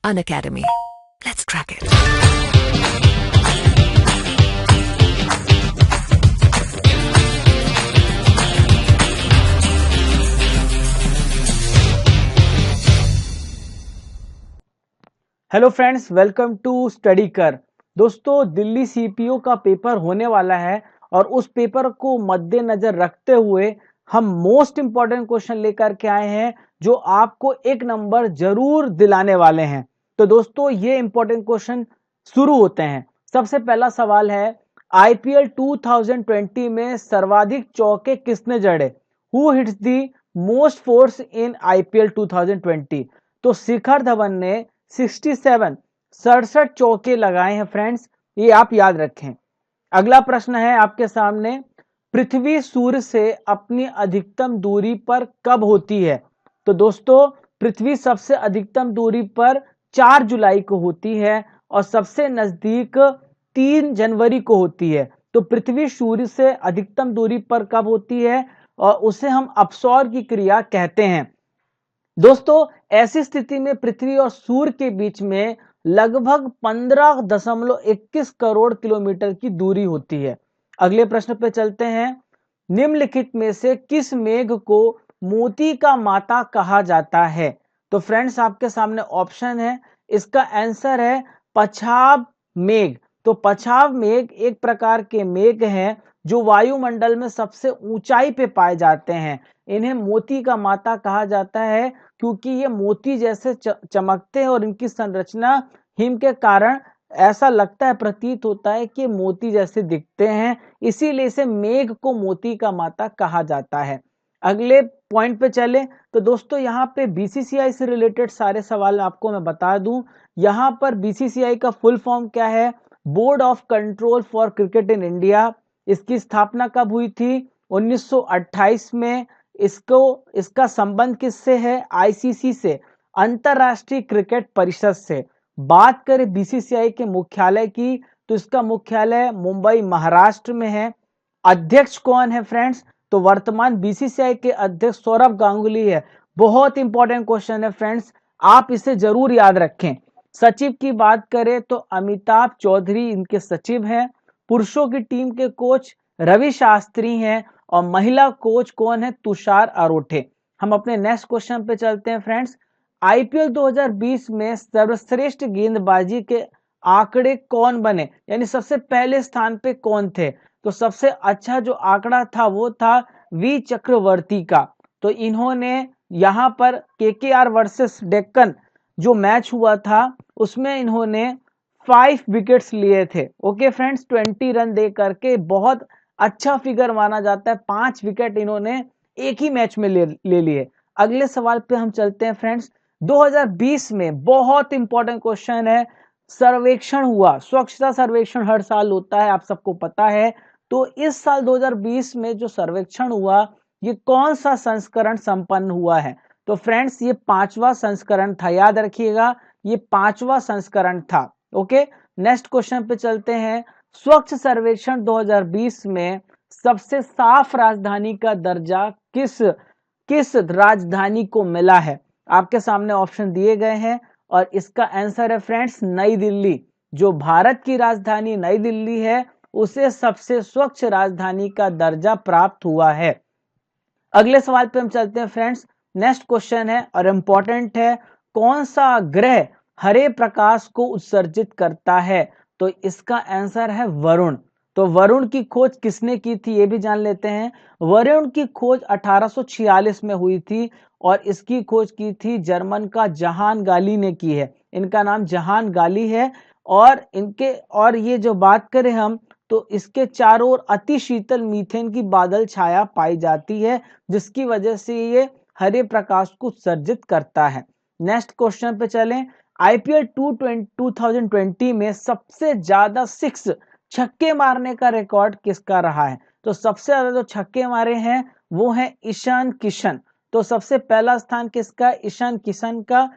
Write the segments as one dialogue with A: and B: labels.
A: Unacademy. Let's crack it.
B: Hello friends, welcome to study कर। दोस्तों, Delhi CPO का paper होने वाला है और उस पेपर को मद्देनजर रखते हुए हम मोस्ट इंपॉर्टेंट क्वेश्चन लेकर के आए हैं जो आपको एक नंबर जरूर दिलाने वाले हैं। तो दोस्तों, ये इंपॉर्टेंट क्वेश्चन शुरू होते हैं। सबसे पहला सवाल है, आईपीएल 2020 में सर्वाधिक चौके किसने जड़े? Who hits the most force in IPL 2020? तो शिखर धवन ने 67 चौके लगाए हैं फ्रेंड्स, ये आप याद रखें। अगला प्रश्न है आपके सामने, पृथ्वी सूर्य से अपनी अधिकतम दूरी पर कब होती है? तो दोस्तों, पृथ्वी सबसे अधिकतम दूरी पर 4 जुलाई को होती है और सबसे नजदीक 3 जनवरी को होती है। तो पृथ्वी सूर्य से अधिकतम दूरी पर कब होती है और उसे हम अपसौर की क्रिया कहते हैं। दोस्तों, ऐसी स्थिति में पृथ्वी और सूर्य के बीच में लगभग 15.21 करोड़ किलोमीटर की दूरी होती है। अगले प्रश्न पे चलते हैं, निम्नलिखित में से किस मेघ को मोती का माता कहा जाता है? तो फ्रेंड्स, आपके सामने ऑप्शन है, इसका आंसर है पछाव मेघ। तो पछाव मेघ एक प्रकार के मेघ हैं जो वायुमंडल में सबसे ऊंचाई पे पाए जाते हैं। इन्हें मोती का माता कहा जाता है क्योंकि ये मोती जैसे चमकते हैं और इनकी संरचना हिम के कारण ऐसा लगता है, प्रतीत होता है कि मोती जैसे दिखते हैं, इसीलिए इसे मेघ को मोती का माता कहा जाता है। अगले पॉइंट पे चले तो दोस्तों, यहाँ पे बीसीसीआई से रिलेटेड सारे सवाल आपको मैं बता दूं। यहाँ पर बीसीसीआई का फुल फॉर्म क्या है? Board of control for cricket in India. इसकी स्थापना कब हुई थी? 1928 में। इसका संबंध किससे है? आईसीसी से, अंतरराष्ट्रीय क्रिकेट परिषद से। बात करें बीसीसीआई के मुख्यालय की तो इसका मुख्यालय मुंबई महाराष्ट्र में है। अध्यक्ष कौन है फ्रेंड्स? तो वर्तमान बीसीसीआई के अध्यक्ष सौरभ गांगुली है। बहुत इंपॉर्टेंट क्वेश्चन है फ्रेंड्स, आप इसे जरूर याद रखें। सचिव की बात करें तो अमिताभ चौधरी इनके सचिव हैं। पुरुषों की टीम के कोच रवि शास्त्री हैं और महिला कोच कौन है? तुषार अरोठे। हम अपने नेक्स्ट क्वेश्चन पे चलते हैं फ्रेंड्स। आईपीएल 2020 में सर्वश्रेष्ठ गेंदबाजी के आंकड़े कौन बने, यानी सबसे पहले स्थान पे कौन थे? तो सबसे अच्छा जो आंकड़ा था वो था वी चक्रवर्ती का। तो इन्होंने यहाँ पर केकेआर वर्सेस डेक्कन जो मैच हुआ था उसमें इन्होंने 5 विकेट्स लिए थे। ओके फ्रेंड्स, 20 रन दे करके बहुत अच्छा फिगर माना जाता है। 5 विकेट इन्होंने एक ही मैच में ले लिए। अगले सवाल पे हम चलते हैं फ्रेंड्स। 2020 में बहुत इंपॉर्टेंट क्वेश्चन है, सर्वेक्षण हुआ। स्वच्छता सर्वेक्षण हर साल होता है, आप सबको पता है। तो इस साल 2020 में जो सर्वेक्षण हुआ, ये कौन सा संस्करण संपन्न हुआ है? तो फ्रेंड्स, ये 5वां संस्करण था, याद रखिएगा, ये 5वां संस्करण था। ओके, नेक्स्ट क्वेश्चन पे चलते हैं। स्वच्छ सर्वेक्षण 2020 में सबसे साफ राजधानी का दर्जा किस राजधानी को मिला है? आपके सामने ऑप्शन दिए गए हैं और इसका आंसर है फ्रेंड्स नई दिल्ली। जो भारत की राजधानी नई दिल्ली है उसे सबसे स्वच्छ राजधानी का दर्जा प्राप्त हुआ है। अगले सवाल पे हम चलते हैं फ्रेंड्स। नेक्स्ट क्वेश्चन है और इंपॉर्टेंट है, कौन सा ग्रह हरे प्रकाश को उत्सर्जित करता है? तो इसका आंसर है वरुण। तो वरुण की खोज किसने की थी ये भी जान लेते हैं। वरुण की खोज 1846 में हुई थी और इसकी खोज की थी जर्मन का जहान गाली ने की है। इनका नाम जहान गाली है और ये जो बात करें हम तो इसके चारों ओर अति शीतल मीथेन की बादल छाया पाई जाती है, जिसकी वजह से ये हरे प्रकाश को उत्सर्जित करता है। नेक्स्ट क्वेश्चन पे चलें। आईपीएल 2020 में सबसे ज्यादा 6 छक्के मारने का रिकॉर्ड किसका रहा है? तो सबसे ज्यादा जो छक्के मारे हैं वो है ईशान किशन। तो सबसे पहला स्थान किसका? ईशान किशन का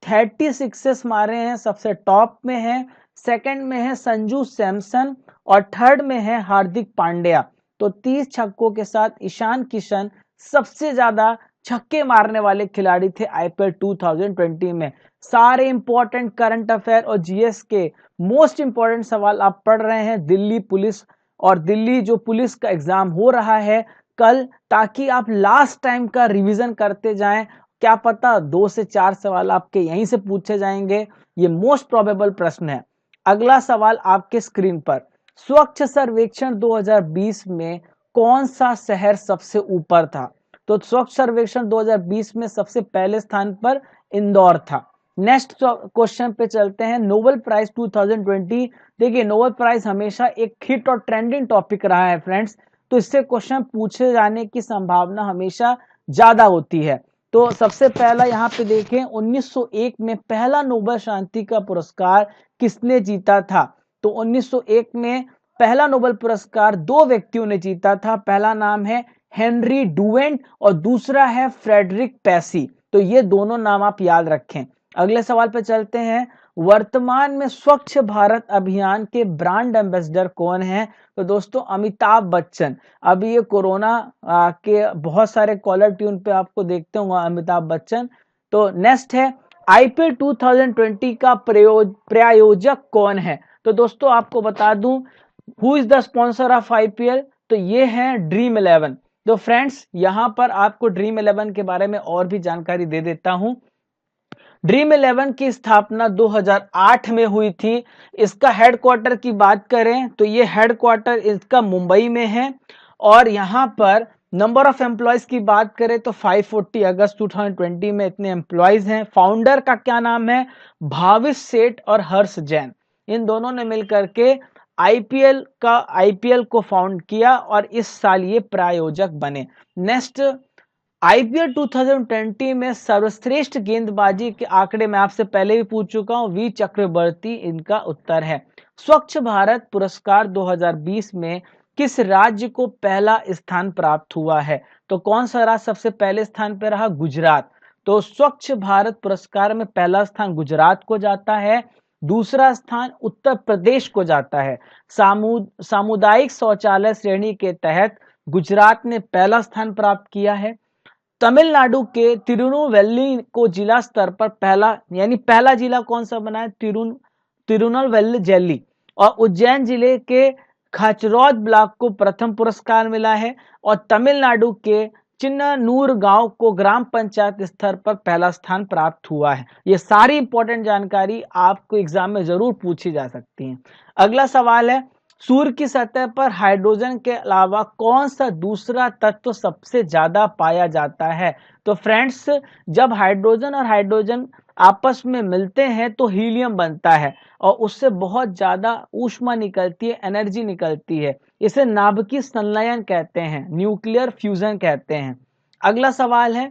B: 36 मारे हैं, सबसे टॉप में है। सेकंड में है संजू सैमसन और थर्ड में है हार्दिक पांड्या। तो 30 छक्कों के साथ ईशान किशन सबसे ज्यादा छक्के मारने वाले खिलाड़ी थे आईपीएल 2020 में। सारे इंपॉर्टेंट करंट अफेयर और जीएस के मोस्ट इंपॉर्टेंट सवाल आप पढ़ रहे हैं दिल्ली पुलिस और दिल्ली जो पुलिस का एग्जाम हो रहा है कल, ताकि आप लास्ट टाइम का रिवीजन करते जाएं। क्या पता 2 से 4 सवाल आपके यहीं से पूछे जाएंगे, ये मोस्ट प्रोबेबल प्रश्न है। अगला सवाल आपके स्क्रीन पर, स्वच्छ सर्वेक्षण 2020 में कौन सा शहर सबसे ऊपर था? तो स्वच्छ सर्वेक्षण 2020 में सबसे पहले स्थान पर इंदौर था। नेक्स्ट क्वेश्चन पे चलते हैं, नोबेल प्राइज 2020। देखिए नोबेल प्राइज हमेशा एक हिट और ट्रेंडिंग टॉपिक रहा है फ्रेंड्स, तो इससे क्वेश्चन पूछे जाने की संभावना हमेशा ज्यादा होती है। तो सबसे पहला यहाँ पे देखें, 1901 में पहला नोबेल शांति का पुरस्कार किसने जीता था? तो 1901 में पहला नोबेल पुरस्कार 2 व्यक्तियों ने जीता था। पहला नाम है हेनरी डुवेंट और दूसरा है फ्रेडरिक पैसी। तो ये दोनों नाम आप याद रखें। अगले सवाल पे चलते हैं, वर्तमान में स्वच्छ भारत अभियान के ब्रांड एम्बेसडर कौन है? तो दोस्तों अमिताभ बच्चन। अभी ये कोरोना के बहुत सारे कॉलर ट्यून पे आपको देखते होंगे अमिताभ बच्चन। तो नेक्स्ट है, आईपीएल 2020 का प्रायोजक कौन है? तो दोस्तों आपको बता दूं, who is the sponsor of IPL? तो ये है ड्रीम 11। तो फ्रेंड्स यहां पर आपको ड्रीम 11 के बारे में और भी जानकारी दे देता हूं। ड्रीम 11 की स्थापना 2008 में हुई थी। इसका हेडक्वार्टर की बात करें तो ये हेडक्वार्टर इसका मुंबई में है और यहाँ पर नंबर ऑफ एम्प्लॉयज की बात करें तो 540 अगस्त 2020 में इतने एम्प्लॉयज हैं। फाउंडर का क्या नाम है? भाविश सेठ और हर्ष जैन। इन दोनों ने मिलकर के आईपीएल को फाउंड किया और इस साल ये प्रायोजक बने। नेक्स्ट, आईपीएल 2020 में सर्वश्रेष्ठ गेंदबाजी के आंकड़े मैं आपसे पहले भी पूछ चुका हूं, वी चक्रवर्ती इनका उत्तर है। स्वच्छ भारत पुरस्कार 2020 में किस राज्य को पहला स्थान प्राप्त हुआ है? तो कौन सा राज्य सबसे पहले स्थान पर रहा? गुजरात। तो स्वच्छ भारत पुरस्कार में पहला स्थान गुजरात को जाता है, दूसरा स्थान उत्तर प्रदेश को जाता है। सामुदायिक शौचालय श्रेणी के तहत गुजरात ने पहला स्थान प्राप्त किया है। तमिलनाडु के तिरुनेलवेली को जिला स्तर पर पहला जिला कौन सा बना है? तिरुनेलवेली। और उज्जैन जिले के खचरौद ब्लॉक को प्रथम पुरस्कार मिला है और तमिलनाडु के चिन्ननूर गांव को ग्राम पंचायत स्तर पर पहला स्थान प्राप्त हुआ है। ये सारी इंपॉर्टेंट जानकारी आपको एग्जाम में जरूर पूछी जा सकती है। अगला सवाल है, सूर्य की सतह पर हाइड्रोजन के अलावा कौन सा दूसरा तत्व सबसे ज्यादा पाया जाता है? तो फ्रेंड्स जब हाइड्रोजन और हाइड्रोजन आपस में मिलते हैं तो हीलियम बनता है और उससे बहुत ज्यादा ऊष्मा निकलती है, एनर्जी निकलती है। इसे नाभिकीय संलयन कहते हैं, न्यूक्लियर फ्यूजन कहते हैं। अगला सवाल है,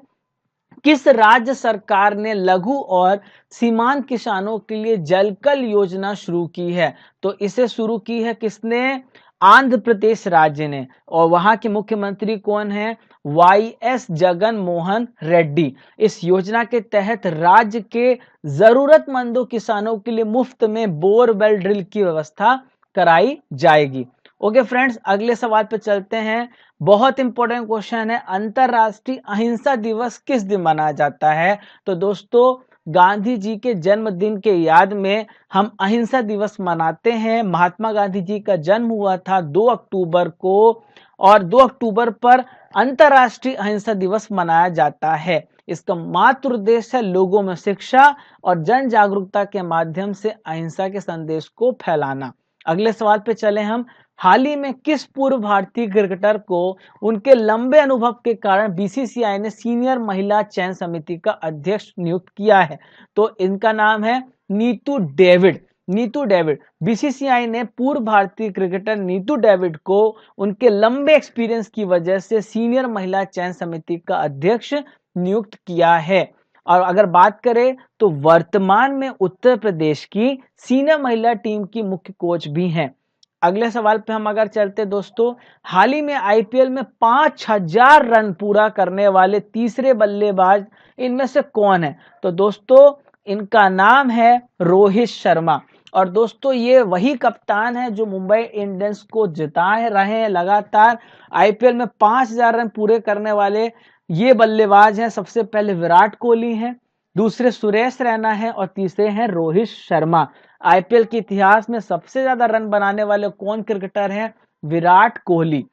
B: किस राज्य सरकार ने लघु और सीमांत किसानों के लिए जलकल योजना शुरू की है? तो इसे शुरू की है किसने? आंध्र प्रदेश राज्य ने। और वहां के मुख्यमंत्री कौन है? वाईएस जगन मोहन रेड्डी। इस योजना के तहत राज्य के जरूरतमंदों किसानों के लिए मुफ्त में बोरवेल ड्रिल की व्यवस्था कराई जाएगी। ओके फ्रेंड्स, अगले सवाल पे चलते हैं। बहुत इंपॉर्टेंट क्वेश्चन है, अंतरराष्ट्रीय अहिंसा दिवस किस दिन मनाया जाता है? तो दोस्तों गांधी जी के जन्मदिन के याद में हम अहिंसा दिवस मनाते हैं। महात्मा गांधी जी का जन्म हुआ था 2 अक्टूबर को और 2 अक्टूबर पर अंतरराष्ट्रीय अहिंसा दिवस मनाया जाता है। इसका मात्र उद्देश्य है लोगों में शिक्षा और जन जागरूकता के माध्यम से अहिंसा के संदेश को फैलाना। अगले सवाल पे चले हम, हाल ही में किस पूर्व भारतीय क्रिकेटर को उनके लंबे अनुभव के कारण बीसीसीआई ने सीनियर महिला चयन समिति का अध्यक्ष नियुक्त किया है? तो इनका नाम है Neetu David. Neetu David. BCCI ने पूर्व भारतीय क्रिकेटर नीतू डेविड को उनके लंबे एक्सपीरियंस की वजह से सीनियर महिला चयन समिति का अध्यक्ष नियुक्त किया है। और अगर बात करें तो वर्तमान में उत्तर प्रदेश की सीनियर महिला टीम की मुख्य कोच भी हैं। अगले सवाल पे हम अगर चलते दोस्तों, हाल ही में आईपीएल में 5000 रन पूरा करने वाले तीसरे बल्लेबाज इनमें से कौन है? तो दोस्तों इनका नाम है रोहित शर्मा। और दोस्तों ये वही कप्तान है जो मुंबई इंडियंस को जिता रहे हैं लगातार। आईपीएल में 5000 रन पूरे करने वाले ये बल्लेबाज हैं, सबसे पहले विराट कोहली हैं, दूसरे सुरेश रैना हैं और तीसरे हैं रोहित शर्मा। आईपीएल के इतिहास में सबसे ज्यादा रन बनाने वाले कौन क्रिकेटर हैं? विराट कोहली।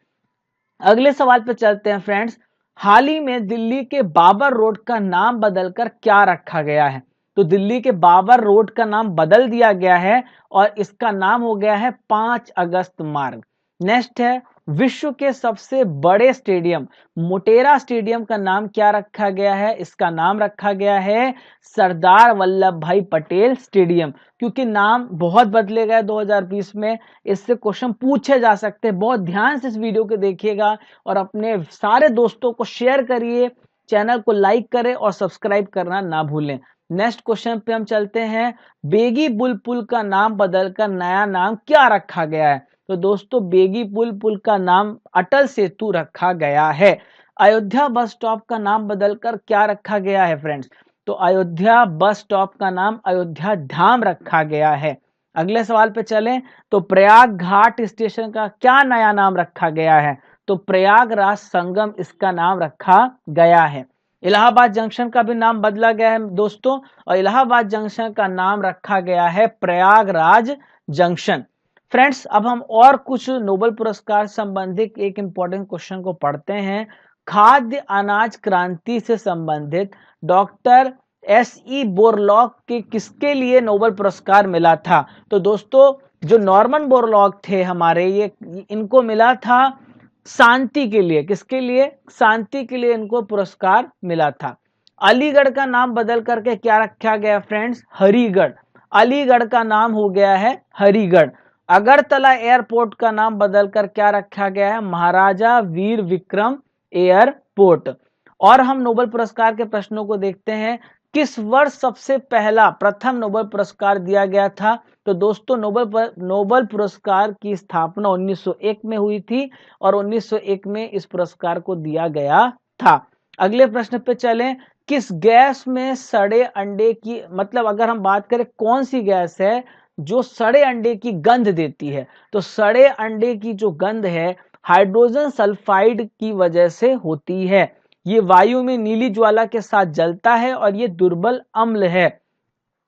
B: अगले सवाल पे चलते हैं फ्रेंड्स। हाल ही में दिल्ली के बाबर रोड का नाम बदलकर क्या रखा गया है? तो दिल्ली के बाबर रोड का नाम बदल दिया गया है और इसका नाम हो गया है 5 अगस्त मार्ग। नेक्स्ट है, विश्व के सबसे बड़े स्टेडियम मोटेरा स्टेडियम का नाम क्या रखा गया है? इसका नाम रखा गया है सरदार वल्लभ भाई पटेल स्टेडियम, क्योंकि नाम बहुत बदले गए 2020 में। इससे क्वेश्चन पूछे जा सकते हैं। बहुत ध्यान से इस वीडियो को देखिएगा और अपने सारे दोस्तों को शेयर करिए, चैनल को लाइक करें और सब्सक्राइब करना ना भूलें। नेक्स्ट क्वेश्चन पे हम चलते हैं। बेगी बुल पुल का नाम बदलकर नया नाम क्या रखा गया है? तो दोस्तों, बेगी पुल का नाम अटल सेतु रखा गया है। अयोध्या बस स्टॉप का नाम बदलकर क्या रखा गया है फ्रेंड्स? तो अयोध्या बस स्टॉप का नाम अयोध्या धाम रखा गया है। अगले सवाल पे चलें तो प्रयाग घाट स्टेशन का क्या नया नाम रखा गया है? तो प्रयागराज संगम इसका नाम रखा गया है। इलाहाबाद जंक्शन का भी नाम बदला गया है दोस्तों, और इलाहाबाद जंक्शन का नाम रखा गया है प्रयागराज जंक्शन। फ्रेंड्स, अब हम और कुछ नोबेल पुरस्कार संबंधित एक इंपॉर्टेंट क्वेश्चन को पढ़ते हैं। खाद्य अनाज क्रांति से संबंधित डॉक्टर एस.ई. बोरलॉग के किसके लिए नोबेल पुरस्कार मिला था? तो दोस्तों, जो नॉर्मन बोरलॉग थे हमारे, ये इनको मिला था शांति के लिए। किसके लिए? शांति के लिए इनको पुरस्कार मिला था। अलीगढ़ का नाम बदल करके क्या रखा गया फ्रेंड्स? हरिगढ़। अलीगढ़ का नाम हो गया है हरिगढ़। अगरतला एयरपोर्ट का नाम बदलकर क्या रखा गया है? महाराजा वीर विक्रम एयरपोर्ट। और हम नोबेल पुरस्कार के प्रश्नों को देखते हैं। किस वर्ष सबसे पहला प्रथम नोबेल पुरस्कार दिया गया था? तो दोस्तों, नोबेल पुरस्कार की स्थापना 1901 में हुई थी और 1901 में इस पुरस्कार को दिया गया था। अगले प्रश्न पे चलें। किस गैस में सड़े अंडे की, मतलब अगर हम बात करें कौन सी गैस है जो सड़े अंडे की गंध देती है? तो सड़े अंडे की जो गंध है हाइड्रोजन सल्फाइड की वजह से होती है। ये वायु में नीली ज्वाला के साथ जलता है और ये दुर्बल अम्ल है।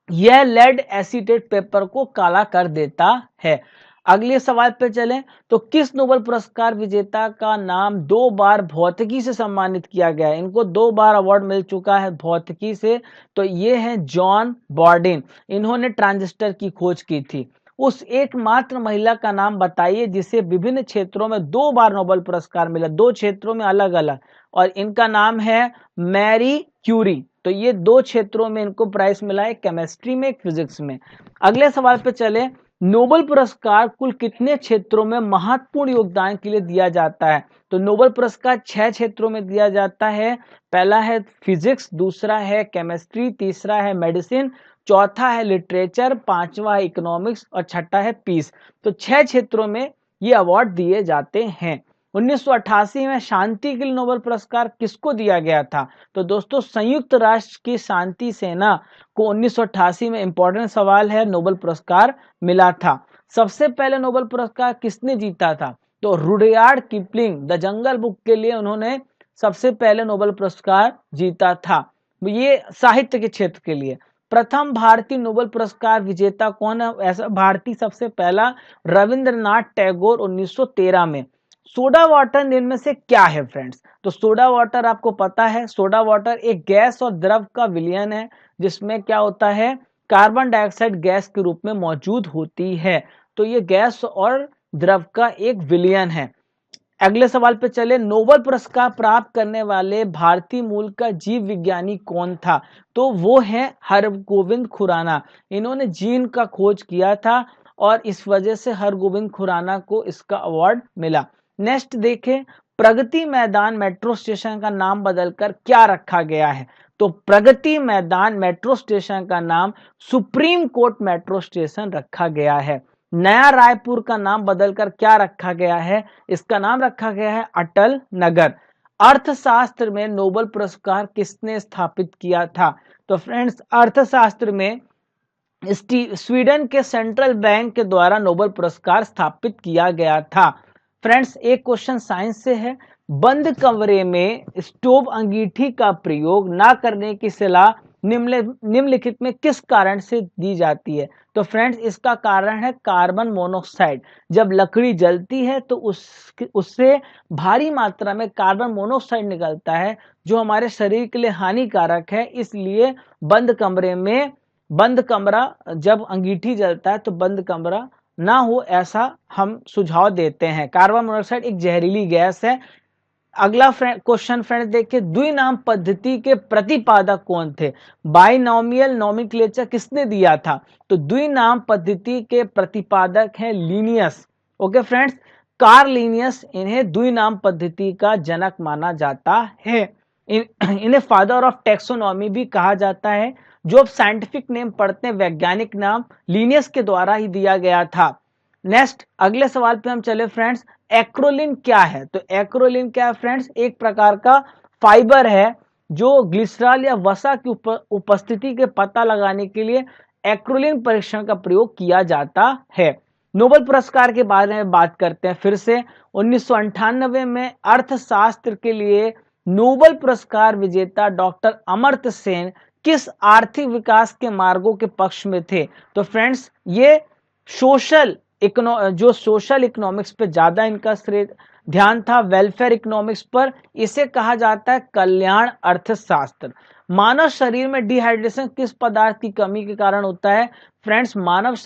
B: यह लेड एसीटेट पेपर को काला कर देता है। अगले सवाल पे चलें तो किस नोबेल पुरस्कार विजेता का नाम 2 बार भौतिकी से सम्मानित किया गया है? इनको 2 बार अवार्ड मिल चुका है भौतिकी से। तो ये हैं जॉन बॉर्डिन। इन्होंने ट्रांजिस्टर की खोज की थी। उस एकमात्र महिला का नाम बताइए जिसे विभिन्न क्षेत्रों में 2 बार नोबेल पुरस्कार मिला, 2 क्षेत्रों में अलग अलग, और इनका नाम है मैरी क्यूरी। तो ये 2 क्षेत्रों में इनको प्राइज मिला है, केमिस्ट्री में, एक फिजिक्स में। अगले सवाल पे चले। नोबेल पुरस्कार कुल कितने क्षेत्रों में महत्वपूर्ण योगदान के लिए दिया जाता है? तो नोबेल पुरस्कार 6 क्षेत्रों में दिया जाता है। पहला है फिजिक्स, दूसरा है केमिस्ट्री, तीसरा है मेडिसिन, चौथा है लिटरेचर, पांचवा है इकोनॉमिक्स और छठा है पीस। तो 6 क्षेत्रों में ये अवार्ड दिए जाते हैं। 1988 में शांति के लिए नोबेल पुरस्कार किसको दिया गया था? तो दोस्तों, संयुक्त राष्ट्र की शांति सेना को 1988 में, इंपॉर्टेंट सवाल है, नोबेल पुरस्कार मिला था। सबसे पहले नोबेल पुरस्कार किसने जीता था? तो Rudyard Kipling the jungle book के लिए उन्होंने सबसे पहले नोबेल पुरस्कार जीता था, ये साहित्य के क्षेत्र के लिए। प्रथम भारतीय नोबेल पुरस्कार विजेता कौन है? ऐसा भारतीय सबसे पहला रविंद्रनाथ टैगोर 1913 में। सोडा वाटर निम्न में से क्या है फ्रेंड्स? तो सोडा वाटर आपको पता है, सोडा वाटर एक गैस और द्रव का विलयन है जिसमें क्या होता है, कार्बन डाइऑक्साइड गैस के रूप में मौजूद होती है। तो ये गैस और द्रव का एक विलयन है। अगले सवाल पे चले। नोबेल पुरस्कार प्राप्त करने वाले भारतीय मूल का जीव विज्ञानी कौन था? तो वो है हरगोविंद खुराना। इन्होंने जीन का खोज किया था और इस वजह से हरगोविंद खुराना को इसका अवार्ड मिला। नेक्स्ट देखें, प्रगति मैदान मेट्रो स्टेशन का नाम बदलकर क्या रखा गया है? तो प्रगति मैदान मेट्रो स्टेशन का नाम सुप्रीम कोर्ट मेट्रो स्टेशन रखा गया है। नया रायपुर का नाम बदलकर क्या रखा गया है? इसका नाम रखा गया है अटल नगर। अर्थशास्त्र में नोबेल पुरस्कार किसने स्थापित किया था? तो फ्रेंड्स, अर्थशास्त्र में स्वीडन के सेंट्रल बैंक के द्वारा नोबेल पुरस्कार स्थापित किया गया था। फ्रेंड्स, एक क्वेश्चन साइंस से है। बंद कमरे में स्टोव अंगीठी का प्रयोग ना करने की सलाह निम्नलिखित में किस कारण से दी जाती है? तो फ्रेंड्स, इसका कारण है कार्बन मोनोऑक्साइड। जब लकड़ी जलती है तो उससे भारी मात्रा में कार्बन मोनोऑक्साइड निकलता है, जो हमारे शरीर के लिए हानिकारक है। इसलिए बंद कमरा जब अंगीठी जलता है तो बंद कमरा ना हो, ऐसा हम सुझाव देते हैं। कार्बन मोनोऑक्साइड एक जहरीली गैस है। अगला क्वेश्चन फ्रेंड्स देखिए, द्विनाम पद्धति के प्रतिपादक कौन थे? बाइनोमियल नोमेनक्लेचर किसने दिया था? तो द्विनाम पद्धति के प्रतिपादक हैं Linnaeus. Okay friends, Karl Linnaeus इन्हें द्विनाम पद्धति का जनक माना जाता है। इन्हें फादर ऑफ टेक्सोनॉमी भी कहा जाता है। जो अब साइंटिफिक नेम पढ़ते हैं, वैज्ञानिक नाम लीनियस के द्वारा ही दिया गया था। नेक्स्ट, अगले सवाल पे हम चले फ्रेंड्स। एक्रोलिन क्या है? तो एक्रोलिन क्या है फ्रेंड्स? एक प्रकार का फाइबर है जो ग्लिसरॉल या वसा की उपस्थिति के पता लगाने के लिए एक्रोलिन परीक्षण का प्रयोग किया जाता है। नोबेल पुरस्कार के बारे में बात करते हैं फिर से। 1998 में अर्थशास्त्र के लिए नोबेल पुरस्कार विजेता डॉक्टर अमर्त्य सेन किस आर्थिक विकास के मार्गों के पक्ष में थे? तो फ्रेंड्स, ये सोशल इकोनॉमिक्स पे ज्यादा इनका ध्यान था, वेलफेयर इकोनॉमिक्स पर। इसे कहा जाता है कल्याण अर्थशास्त्र। मानव शरीर में डिहाइड्रेशन किस पदार्थ की कमी के कारण होता है? फ्रेंड्स, मानव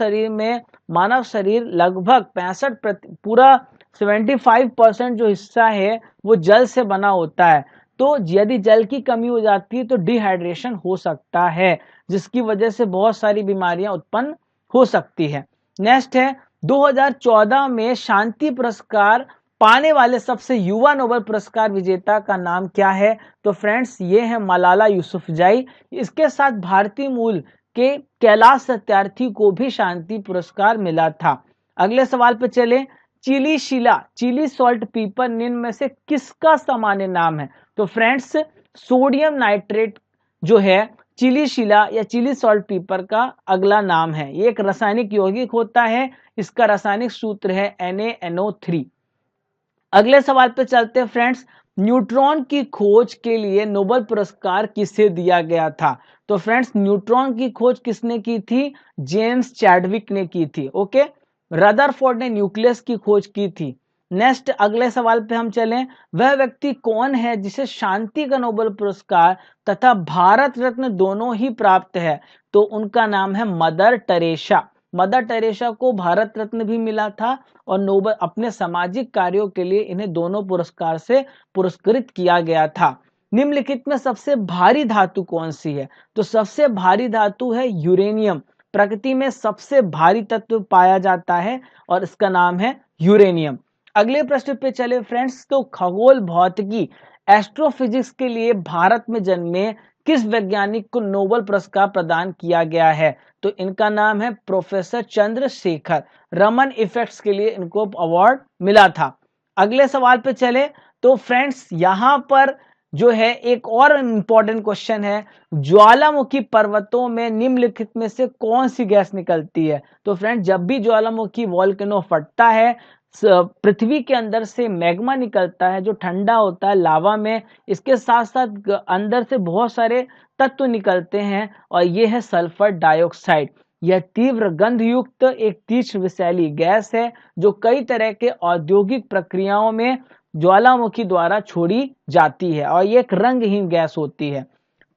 B: शरीर लगभग 65 पूरा 75% जो हिस्सा है वो जल से बना होता है। तो यदि जल की कमी हो जाती है तो डिहाइड्रेशन हो सकता है, जिसकी वजह से बहुत सारी बीमारियां उत्पन्न हो सकती है। नेक्स्ट है, 2014 में शांति पुरस्कार पाने वाले सबसे युवा नोबेल पुरस्कार विजेता का नाम क्या है? तो फ्रेंड्स, ये है मलाला यूसुफजई। इसके साथ भारतीय मूल के कैलाश सत्यार्थी को भी शांति पुरस्कार मिला था। अगले सवाल पे चले। चिली सॉल्ट पीपर निम्न में से किसका सामान्य नाम है? तो फ्रेंड्स, सोडियम नाइट्रेट जो है चिली शिला या चिली सॉल्ट पीपर का अगला नाम है। ये एक रासायनिक यौगिक होता है। इसका रासायनिक सूत्र है NaNO3। अगले सवाल पे चलते हैं फ्रेंड्स। न्यूट्रॉन की खोज के लिए नोबेल पुरस्कार किसे दिया गया था? तो फ्रेंड्स, न्यूट्रॉन की खोज किसने की थी? जेम्स चैडविक ने की थी। ओके, रदरफोर्ड ने न्यूक्लियस की खोज की थी। नेक्स्ट, अगले सवाल पे हम चलें। वह व्यक्ति कौन है जिसे शांति का नोबेल पुरस्कार तथा भारत रत्न दोनों ही प्राप्त है? तो उनका नाम है मदर टेरेसा। मदर टेरेसा को भारत रत्न भी मिला था और नोबेल अपने सामाजिक कार्यों के लिए इन्हें दोनों पुरस्कार से पुरस्कृत किया गया था। निम्नलिखित में सबसे भारी धातु कौन सी है? तो सबसे भारी धातु है यूरेनियम। प्रकृति में सबसे भारी तत्व पाया जाता है और इसका नाम है यूरेनियम। अगले प्रश्न पे चले फ्रेंड्स। तो खगोल भौतिकी एस्ट्रोफिजिक्स के लिए भारत में जन्मे किस वैज्ञानिक को नोबेल पुरस्कार प्रदान किया गया है? तो इनका नाम है प्रोफेसर चंद्रशेखर। रमन इफेक्ट्स के लिए इनको अवार्ड मिला था। अगले सवाल पे चले। तो फ्रेंड्स, यहां पर जो है एक और इंपॉर्टेंट क्वेश्चन है, ज्वालामुखी पर्वतों में निम्नलिखित में से कौन सी गैस निकलती है? तो फ्रेंड्स, जब भी ज्वालामुखी वोल्केनो फटता है, पृथ्वी के अंदर से मैग्मा निकलता है जो ठंडा होता है लावा में। इसके साथ साथ अंदर से बहुत सारे तत्व निकलते हैं और ये है सल्फर डाइऑक्साइड। यह तीव्र गंधयुक्त एक तीक्ष्ण विषैली गैस है जो कई तरह के औद्योगिक प्रक्रियाओं में ज्वालामुखी द्वारा छोड़ी जाती है और ये एक रंगहीन गैस होती है।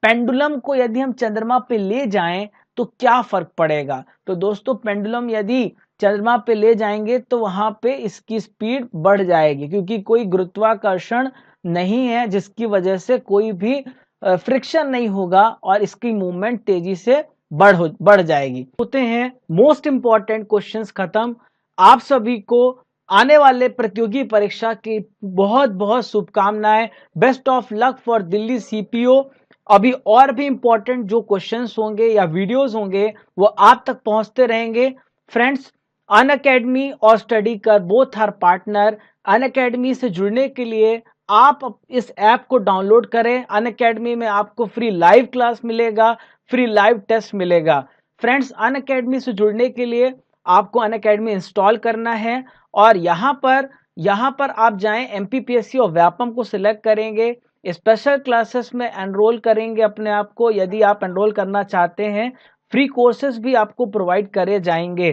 B: पेंडुलम को यदि हम चंद्रमा पे ले जाएं तो क्या फर्क पड़ेगा? तो दोस्तों, पेंडुलम यदि चंद्रमा पे ले जाएंगे तो वहां पे इसकी स्पीड बढ़ जाएगी, क्योंकि कोई गुरुत्वाकर्षण नहीं है जिसकी वजह से कोई भी फ्रिक्शन नहीं होगा और इसकी मूवमेंट तेजी से बढ़ जाएगी। होते हैं मोस्ट इंपॉर्टेंट क्वेश्चंस खत्म। आप सभी को आने वाले प्रतियोगी परीक्षा की बहुत बहुत शुभकामनाएं। Best of luck for Delhi CPO। अभी और भी इंपॉर्टेंट जो क्वेश्चंस होंगे या वीडियोस होंगे वो आप तक पहुंचते रहेंगे। फ्रेंड्स, अनअकैडमी और स्टडी कर बोथ आर पार्टनर। अनअकैडमी से जुड़ने के लिए आप इस ऐप को डाउनलोड करें। अनअकैडमी में आपको फ्री लाइव क्लास मिलेगा, फ्री लाइव टेस्ट मिलेगा। फ्रेंड्स, अनअकैडमी से जुड़ने के लिए आपको अनअकैडमी इंस्टॉल करना है और यहाँ पर यहाँ पर आप जाएं, एमपीपीएससी और व्यापम को सिलेक्ट करेंगे, स्पेशल क्लासेस में एनरोल करेंगे अपने आप को। यदि आप एनरोल करना चाहते हैं, फ्री कोर्सेज भी आपको प्रोवाइड करे जाएंगे,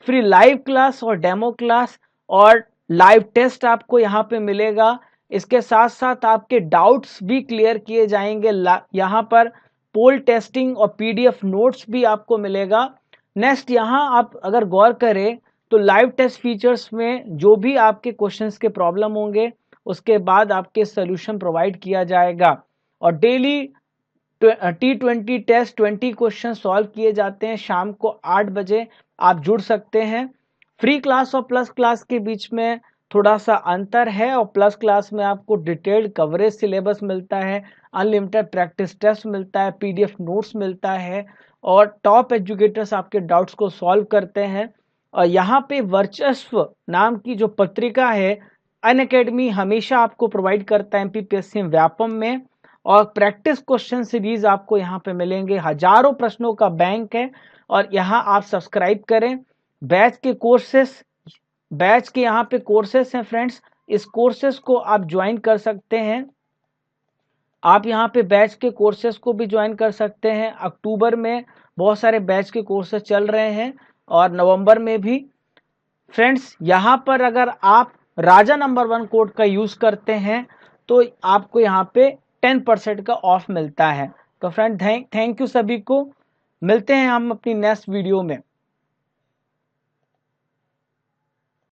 B: फ्री लाइव क्लास और डेमो क्लास और लाइव टेस्ट आपको यहाँ पे मिलेगा। इसके साथ साथ आपके डाउट्स भी क्लियर किए जाएंगे। यहाँ पर पोल टेस्टिंग और पीडीएफ नोट्स भी आपको मिलेगा। नेक्स्ट, यहाँ आप अगर गौर करें तो लाइव टेस्ट फीचर्स में जो भी आपके क्वेश्चंस के प्रॉब्लम होंगे उसके बाद आपके सोल्यूशन प्रोवाइड किया जाएगा। और daily T20 test 20 question solve किए जाते हैं। शाम को 8 बजे आप जुड़ सकते हैं। फ्री क्लास और प्लस क्लास के बीच में थोड़ा सा अंतर है, और प्लस क्लास में आपको डिटेल्ड कवरेज सिलेबस मिलता है, अनलिमिटेड प्रैक्टिस टेस्ट मिलता है, पीडीएफ नोट्स मिलता है, और टॉप एजुकेटर्स आपके डाउट्स को सॉल्व करते हैं। और यहाँ पे वर्चस्व नाम की जो पत्रिका है, अनअकैडमी हमेशा आपको प्रोवाइड करता है एमपीपीएससी व्यापम में, और प्रैक्टिस क्वेश्चन सीरीज आपको यहाँ पे मिलेंगे। हजारों प्रश्नों का बैंक है, और यहाँ आप सब्सक्राइब करें। बैच के यहाँ पे कोर्सेस हैं फ्रेंड्स, इस कोर्सेस को आप ज्वाइन कर सकते हैं। आप यहाँ पे बैच के कोर्सेस को भी ज्वाइन कर सकते हैं। अक्टूबर में बहुत सारे बैच के कोर्सेस चल रहे हैं, और नवंबर में भी। फ्रेंड्स, यहाँ पर अगर आप राजा नंबर 1 कोड का यूज करते हैं तो आपको यहाँ पे 10% का ऑफ मिलता है। तो फ्रेंड, थैंक यू सभी को। मिलते हैं हम अपनी नेक्स्ट वीडियो में।